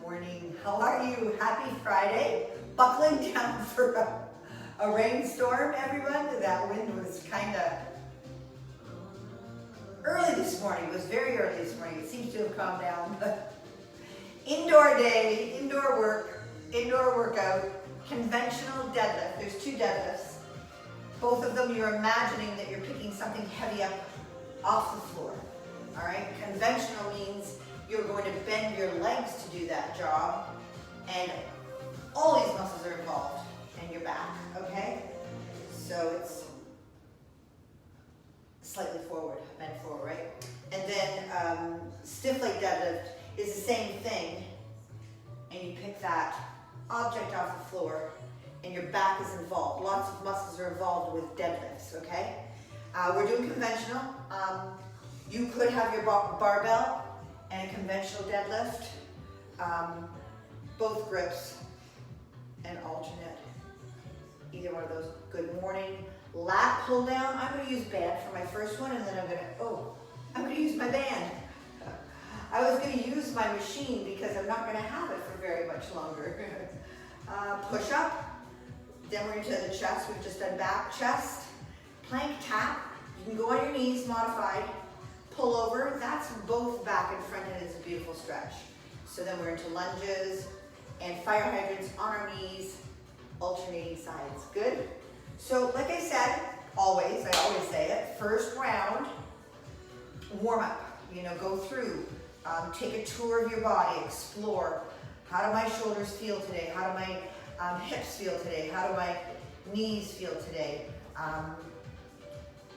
morning. How are you? Happy Friday. Buckling down for a rainstorm, everyone. That wind was kind of early this morning. It was very early this morning. It seems to have calmed down. But indoor day, indoor work, indoor workout, conventional deadlift. There's two deadlifts. Both of them, you're imagining that you're picking something heavy up off the floor. All right? Conventional means you're going to bend your legs to do that job, and all these muscles are involved, and your back, okay? So it's slightly forward, bent forward, right? And then stiff leg deadlift is the same thing, and you pick that object off the floor, and your back is involved. Lots of muscles are involved with deadlifts, okay? We're doing conventional. You could have your barbell and a conventional deadlift, both grips and alternate. Either one of those. Good morning. Lat pull down. I'm going to use band for my first one, and then I'm going to use my band. I was going to use my machine because I'm not going to have it for very much longer. Push up. Then we're into the chest. We've just done back, chest. Plank tap. You can go on your knees, modified. Pull over, that's both back and front, and it's a beautiful stretch. So then we're into lunges and fire hydrants on our knees, alternating sides. Good? So like I said, I always say it, first round, warm up. Go through, take a tour of your body, explore. How do my shoulders feel today? How do my hips feel today? How do my knees feel today?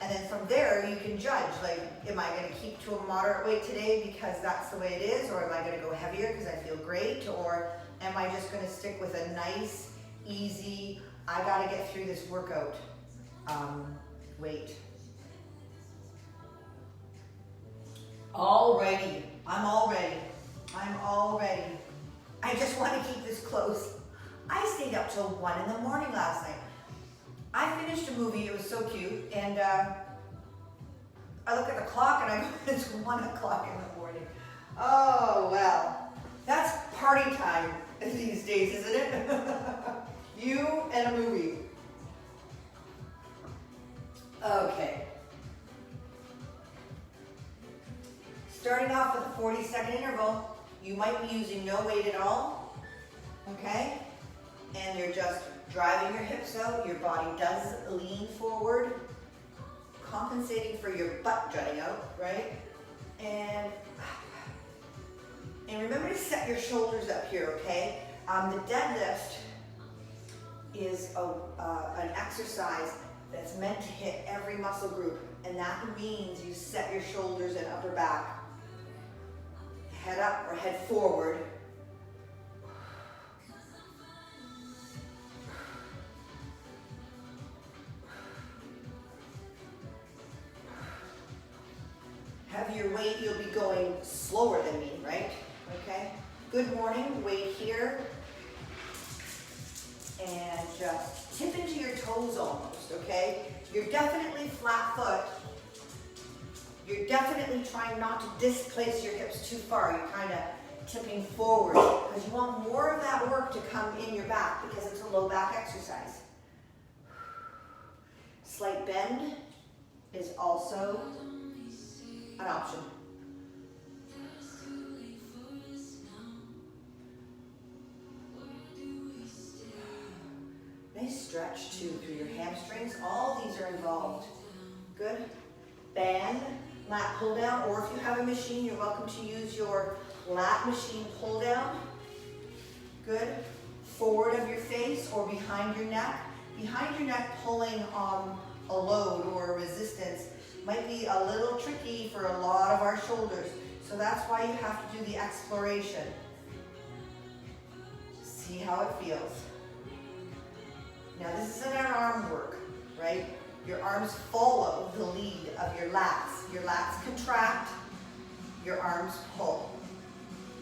And then from there, you can judge, like, am I going to keep to a moderate weight today because that's the way it is? Or am I going to go heavier because I feel great? Or am I just going to stick with a nice, easy, I got to get through this workout weight? Alrighty, I'm all ready. I just want to keep this close. I stayed up till 1 in the morning last night. I finished a movie, it was so cute, and I look at the clock and I go, it's 1 o'clock in the morning. Oh, well, that's party time these days, isn't it? You and a movie. Okay. Starting off with a 40-second interval, you might be using no weight at all, okay? And you're just driving your hips out, your body does lean forward, compensating for your butt jutting out, right? And remember to set your shoulders up here, okay? The deadlift is an exercise that's meant to hit every muscle group, and that means you set your shoulders and upper back, head up or head forward. Heavier weight, you'll be going slower than me, right? Okay. Good morning, weight here. And just tip into your toes almost, okay? You're definitely flat foot. You're definitely trying not to displace your hips too far. You're kind of tipping forward because you want more of that work to come in your back because it's a low back exercise. Slight bend is also an option. Nice stretch too through your hamstrings. All these are involved. Good. Band, lat pull down, or if you have a machine, you're welcome to use your lat machine pull down. Good. Forward of your face or behind your neck. Behind your neck, pulling on a load or a resistance might be a little tricky for a lot of our shoulders. So that's why you have to do the exploration. See how it feels. Now this isn't an arm work, right? Your arms follow the lead of your lats. Your lats contract, your arms pull.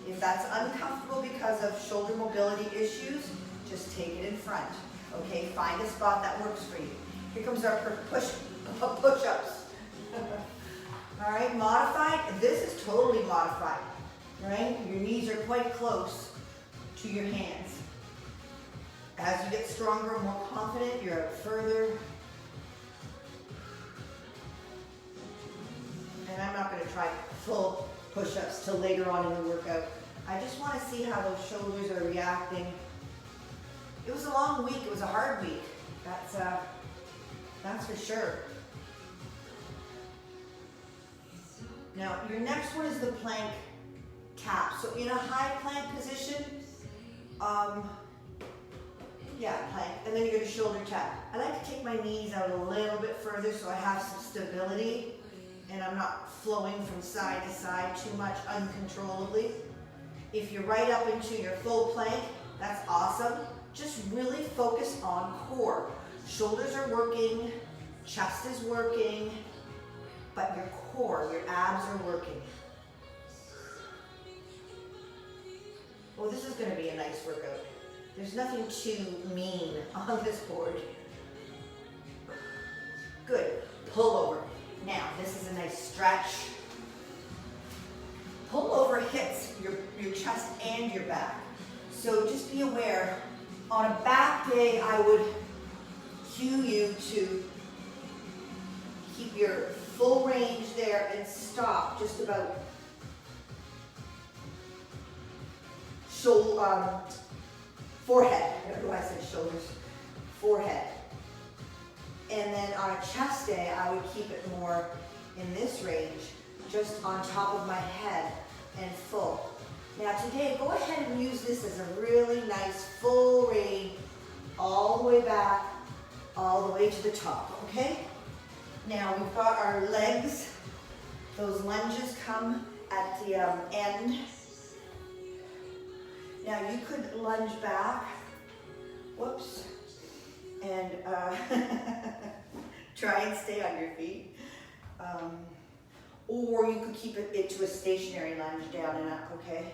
If that's uncomfortable because of shoulder mobility issues, just take it in front. Okay, find a spot that works for you. Here comes our push-ups. All right, modified. This is totally modified, right? Your knees are quite close to your hands. As you get stronger, more confident, you're out further. And I'm not going to try full push-ups till later on in the workout. I just want to see how those shoulders are reacting. It was a long week. It was a hard week. That's for sure. Now, your next one is the plank tap. So in a high plank position, plank, and then you're going to shoulder tap. I like to take my knees out a little bit further so I have some stability and I'm not flowing from side to side too much uncontrollably. If you're right up into your full plank, that's awesome. Just really focus on core. Shoulders are working, chest is working, but your core, your abs are working. Well, this is going to be a nice workout. There's nothing too mean on this board. Good. Pull over. Now, this is a nice stretch. Pull over hits your chest and your back. So just be aware, on a back day, I would cue you to keep your full range there and stop just about forehead. I don't know why I said shoulders. Forehead. And then on a chest day, I would keep it more in this range, just on top of my head and full. Now today, go ahead and use this as a really nice full range, all the way back, all the way to the top, okay? Now we've got our legs. Those lunges come at the end. Now you could lunge back, whoops, and try and stay on your feet. Or you could keep it to a stationary lunge down and up, okay?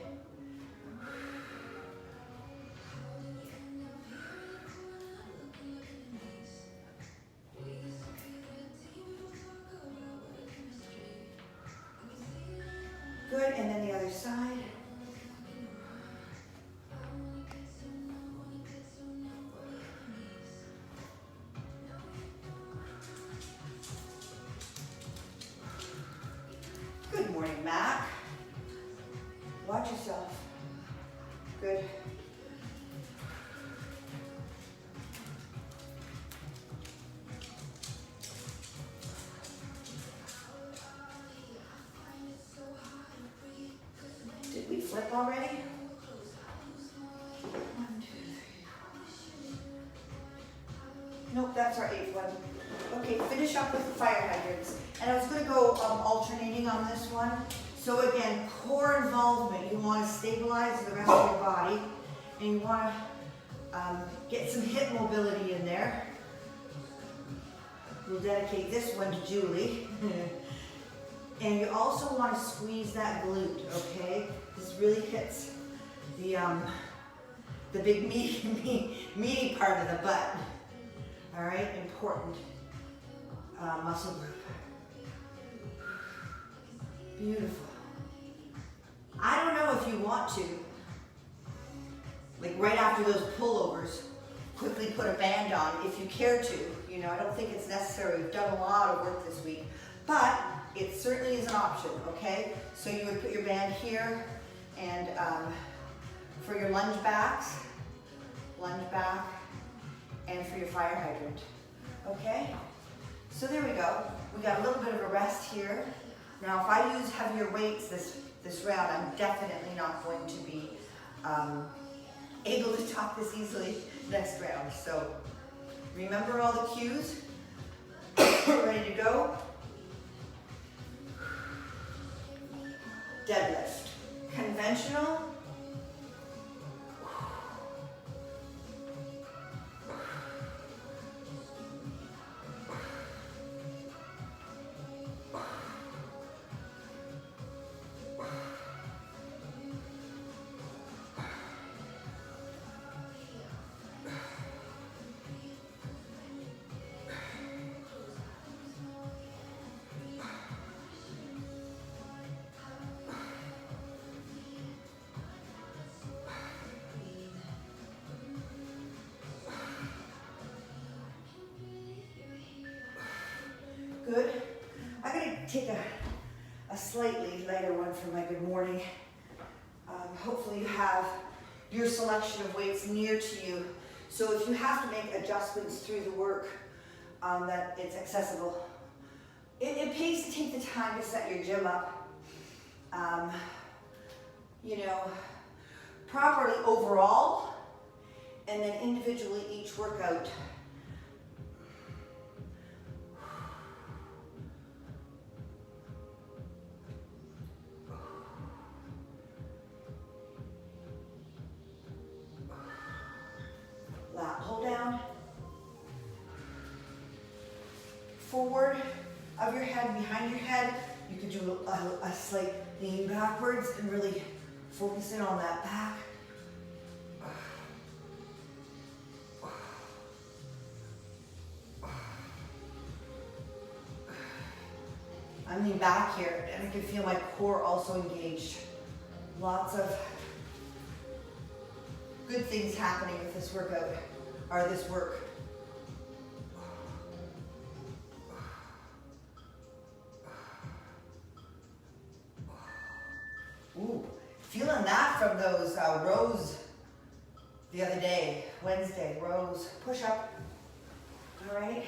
Good, and then the other side. Good morning, Mac. Watch yourself. Good. Did we flip already? 1, 2, 3. Nope, that's our 8th one. Okay, finish up with the fire hydrants. And I was going to go alternating on this one. So again, core involvement. You want to stabilize the rest of your body. And you want to get some hip mobility in there. We'll dedicate this one to Julie. And you also want to squeeze that glute, okay? This really hits the big meaty part of the butt. All right, important muscle group. Beautiful. I don't know if you want to, like right after those pullovers, quickly put a band on if you care to. You know, I don't think it's necessary. We've done a lot of work this week, but it certainly is an option, okay? So you would put your band here, and for your lunge back, and for your fire hydrant, okay? So there we go. We got a little bit of a rest here. Now, if I use heavier weights this round, I'm definitely not going to be able to top this easily next round. So remember all the cues. Ready to go. Deadlift. Conventional. take a slightly lighter one for my good morning. Hopefully you have your selection of weights near to you. So if you have to make adjustments through the work, that it's accessible. It pays to take the time to set your gym up, you know, properly overall, and then individually each workout. Lat pull down. Forward of your head, behind your head. You could do a slight lean backwards and really focus in on that back. I lean back here and I can feel my core also engaged. Lots of good things happening with this workout, or this work. Ooh, feeling that from those rows the other day, Wednesday, rows, push up. All right,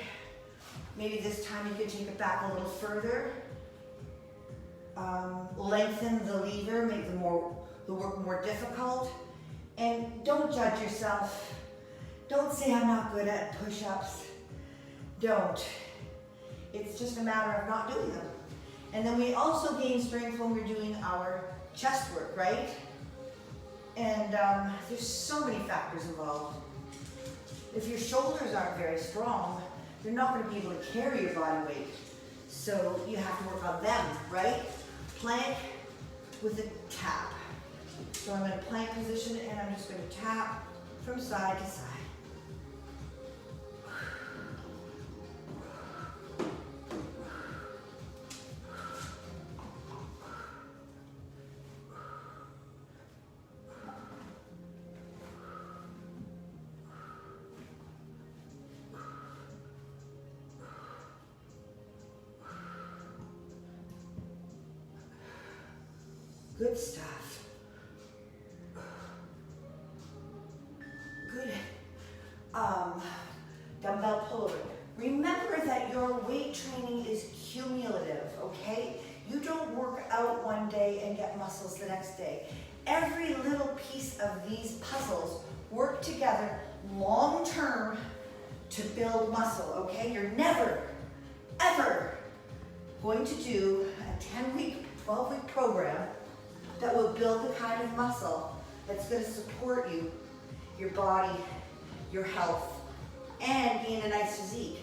maybe this time you can take it back a little further. Lengthen the lever, make the work more difficult. And don't judge yourself. Don't say I'm not good at push-ups. Don't. It's just a matter of not doing them. And then we also gain strength when we're doing our chest work, right? And there's so many factors involved. If your shoulders aren't very strong, they're not going to be able to carry your body weight. So you have to work on them, right? Plank with a tap. So I'm in a plank position and I'm just going to tap from side to side. Good stuff. Good. Dumbbell pullover. Remember that your weight training is cumulative, okay? You don't work out one day and get muscles the next day. Every little piece of these puzzles work together long term to build muscle, okay? You're never, ever going to do a 10-week, 12-week program that will build the kind of muscle that's going to support you, your body, your health, and gain a nice physique.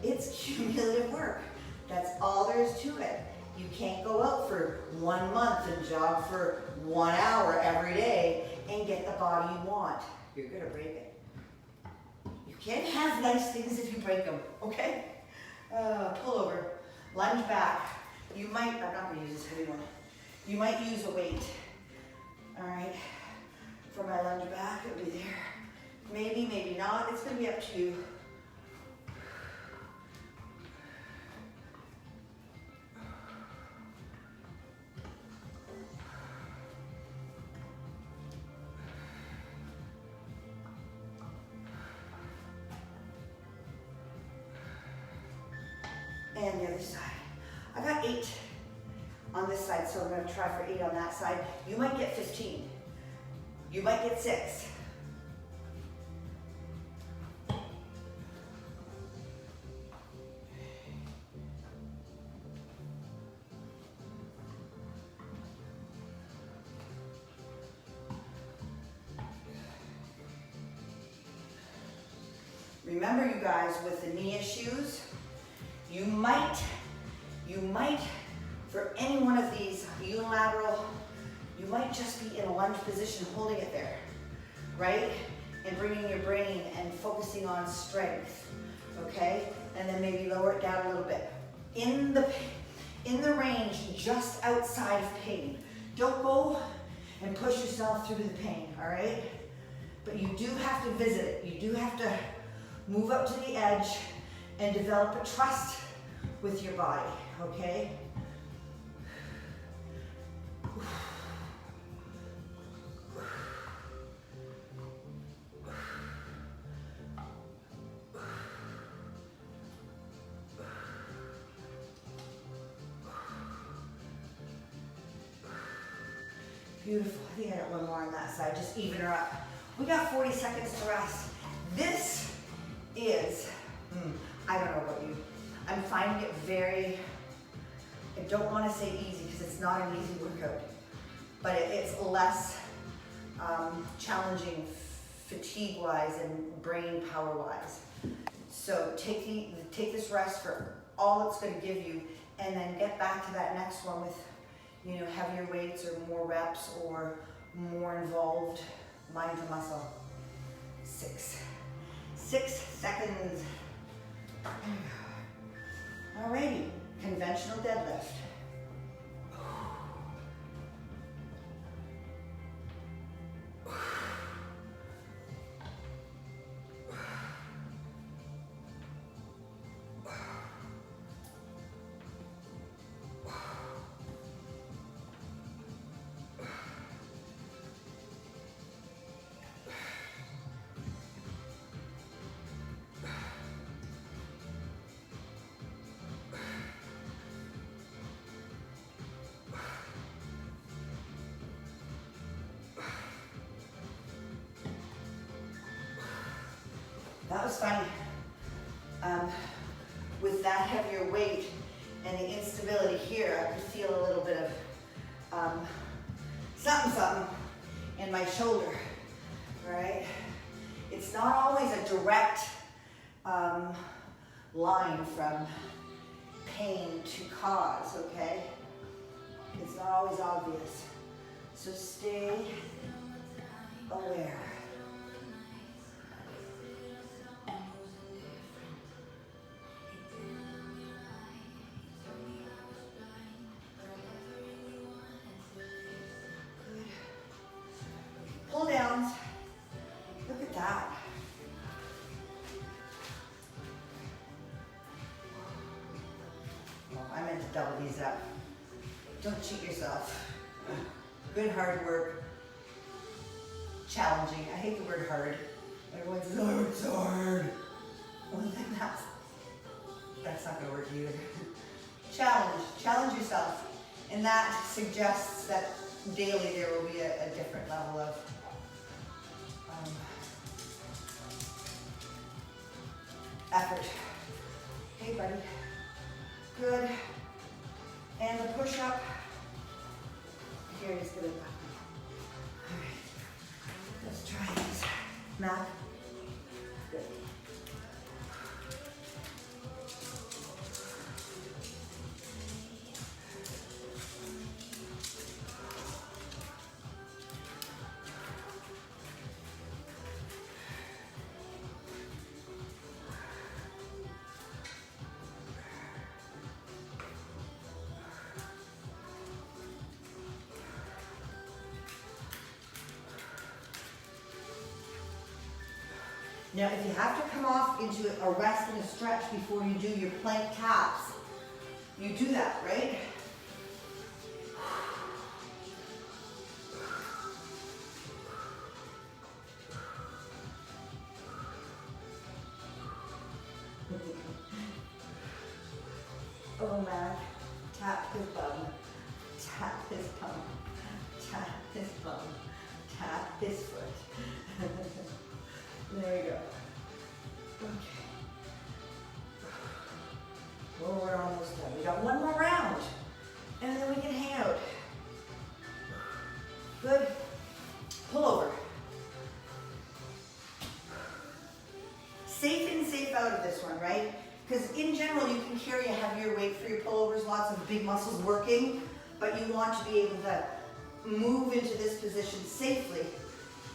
It's cumulative work. That's all there is to it. You can't go out for 1 month and jog for 1 hour every day and get the body you want. You're going to break it. You can't have nice things if you break them, okay? Pull over, lunge back. You might, I'm not going to use this heavy one. You might use a weight. All right, for my lunge back, it'll be there. Maybe, maybe not. It's going to be up to you. And the other side. I got 8 on this side, so I'm going to try for 8 on that side. You might get 15. You might get 6. Remember, you guys, with the knee issues, you might, for any one of these unilateral, you might just be in a lunge position holding it there, right? And bringing your brain and focusing on strength, okay? And then maybe lower it down a little bit. In the range, just outside of pain. Don't go and push yourself through the pain, all right? But you do have to visit it. You do have to move up to the edge and develop a trust with your body, okay? Beautiful. I think I got one more on that side. Just even her up. We got 40 seconds to rest. This is, I don't know about you. I'm finding it very, I don't want to say easy because it's not an easy workout, but it's less challenging fatigue-wise and brain power-wise. So take this rest for all it's going to give you, and then get back to that next one with, you know, heavier weights or more reps or more involved mind to muscle. 6 seconds. Alrighty, conventional deadlift. That was funny. With that heavier weight and the instability here, I could feel a little bit of something in my shoulder, right? It's not always a direct line from pain to cause, okay? It's not always obvious. So stay aware. Pull downs. Look at that. Well, I meant to double these up. Don't cheat yourself. Good hard work. Challenging. I hate the word hard. Everyone says, oh, it's hard. Well, then that's not gonna work either. Challenge yourself. And that suggests that daily there will be a different level of effort. Hey, buddy. Good. And the push-up. Here, just gonna. All right. Let's try this. Matt. Good. Now, if you have to come off into a rest and a stretch before you do your plank taps, you do that, right? Oh man, tap his bum, tap his bum, tap his bum, tap his foot. There you go. Okay. Well, we're almost done. We got one more round, and then we can hang out. Good. Pull over. Safe in, safe out of this one, right? Because in general, you can carry a heavier weight for your pullovers, lots of big muscles working, but you want to be able to move into this position safely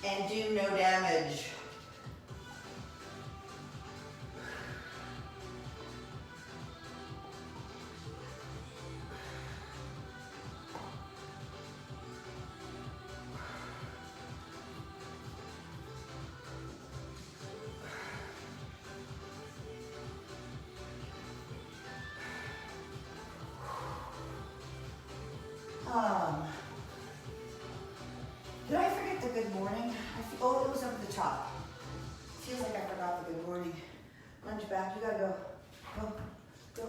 and do no damage. Did I forget the good morning? Oh, it was up at the top. Feels like I forgot the good morning. Lunge back, you gotta go. Go, go.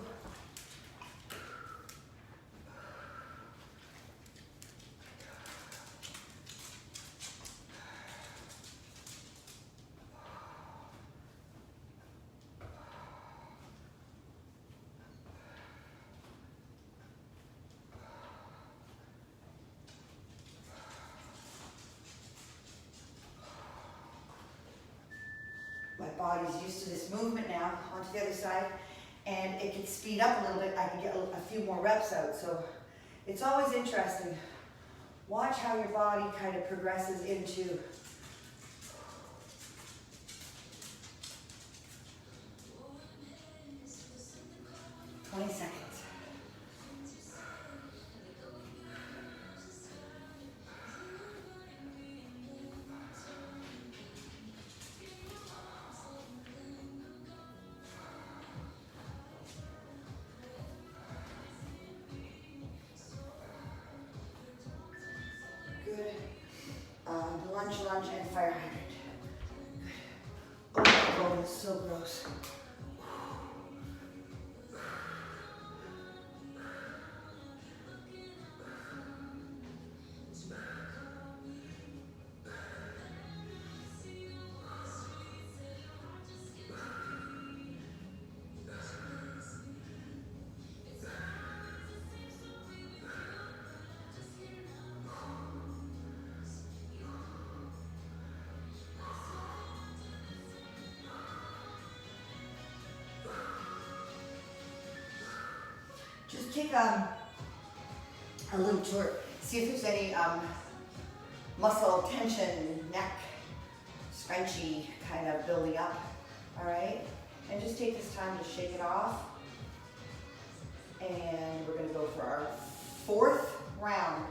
body's used to this movement now, onto the other side, and it can speed up a little bit. I can get a few more reps out. So it's always interesting. Watch how your body kind of progresses into 20 seconds. Good. Lunge, and fire hydrant. Oh, it's so gross. Just take a little tour, see if there's any muscle tension, neck, scrunchy kind of building up, all right? And just take this time to shake it off. And we're gonna go for our 4th round.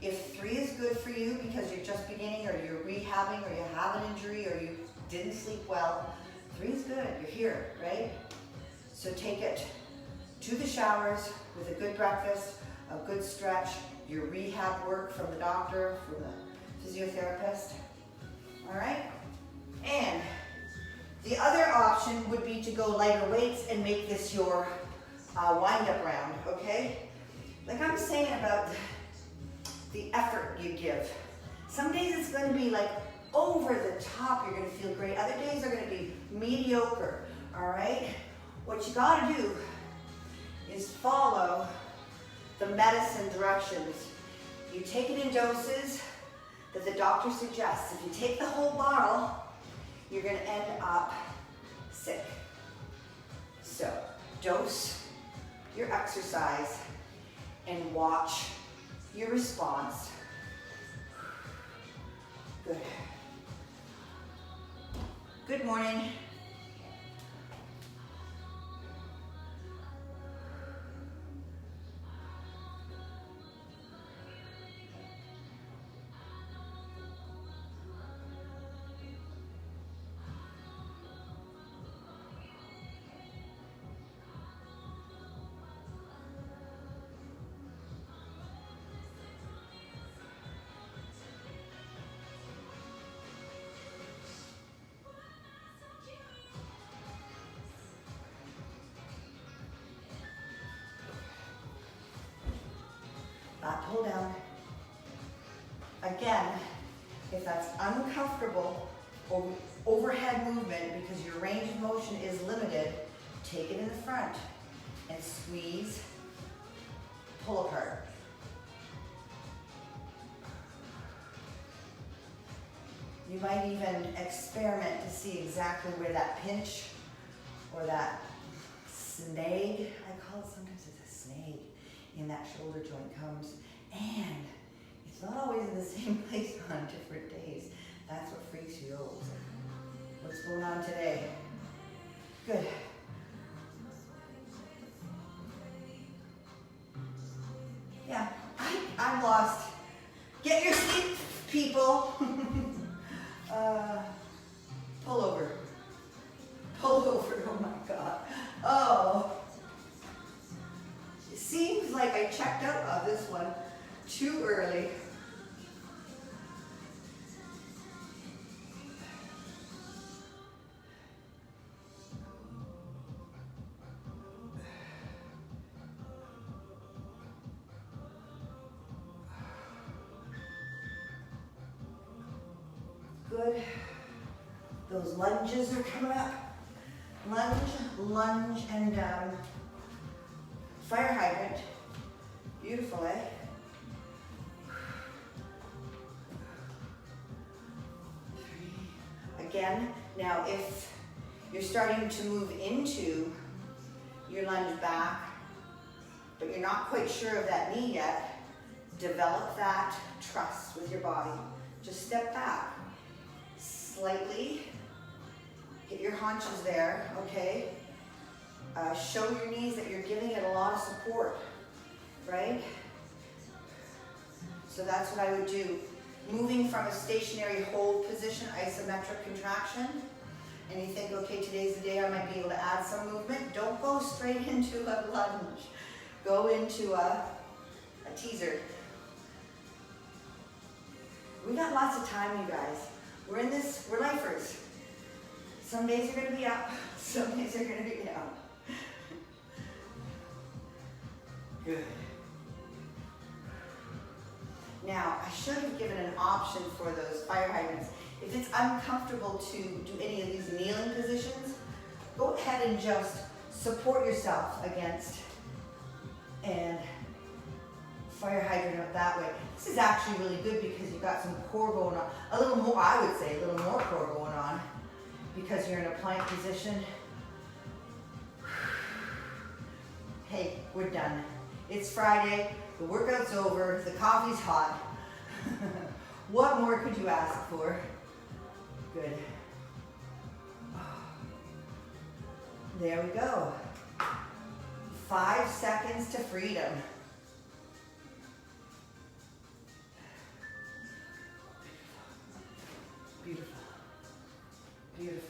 If 3 is good for you because you're just beginning or you're rehabbing or you have an injury or you didn't sleep well, 3 is good, you're here, right? So take it to the showers with a good breakfast, a good stretch, your rehab work from the doctor, from the physiotherapist, all right? And the other option would be to go lighter weights and make this your wind-up round, okay? Like I'm saying about the effort you give. Some days it's going to be like over the top, you're going to feel great. Other days are going to be mediocre, all right? What you got to do is follow the medicine directions. You take it in doses that the doctor suggests. If you take the whole bottle, you're going to end up sick. So dose your exercise and watch your response. Good. Good morning. Lat pull down. Again, if that's uncomfortable or overhead movement because your range of motion is limited, take it in the front and squeeze, pull apart. You might even experiment to see exactly where that pinch or that snag, I call it sometimes it's a snag, in that shoulder joint comes, and it's not always in the same place on different days. That's what freaks you out. What's going on today? Good. Yeah, I'm lost. Get your seat, people. Pull over. Pull over, oh my God. Oh. It seems like I checked out of this one too early. Good. Those lunges are coming up. Lunge, and fire hydrant. Beautiful, eh? Again, now if You're starting to move into your lunge back, but you're not quite sure of that knee yet. Develop that trust with your body. Just step back slightly. Get your haunches there, okay? Show your knees that you're giving it a lot of support, right? So that's what I would do. Moving from a stationary hold position, isometric contraction, and you think, okay, today's the day I might be able to add some movement. Don't go straight into a lunge. Go into a teaser. We got lots of time, you guys. We're lifers. Some days are gonna be up, some days are gonna be down. Good. Now, I should have given an option for those fire hydrants. If it's uncomfortable to do any of these kneeling positions, go ahead and just support yourself against and fire hydrant up that way. This is actually really good because you've got some core going on. A little more, I would say, a little more core going on because you're in a plank position. Hey, we're done. It's Friday, the workout's over, the coffee's hot. What more could you ask for? Good. There we go. 5 seconds to freedom. Beautiful. Beautiful.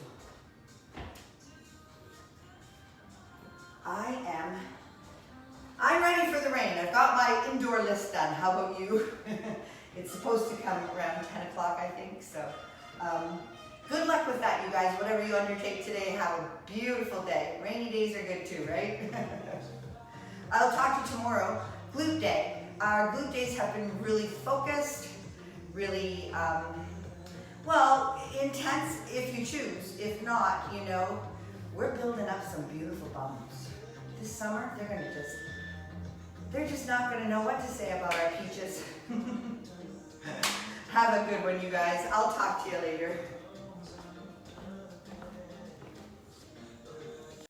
I'm ready for the rain. I've got my indoor list done. How about you? It's supposed to come around 10 o'clock, I think. So good luck with that, you guys. Whatever you undertake today, have a beautiful day. Rainy days are good too, right? I'll talk to you tomorrow. Glute day. Our glute days have been really focused, really, well, intense if you choose. If not, you know, we're building up some beautiful bumps. This summer, they're just not gonna know what to say about our peaches. Have a good one, you guys. I'll talk to you later.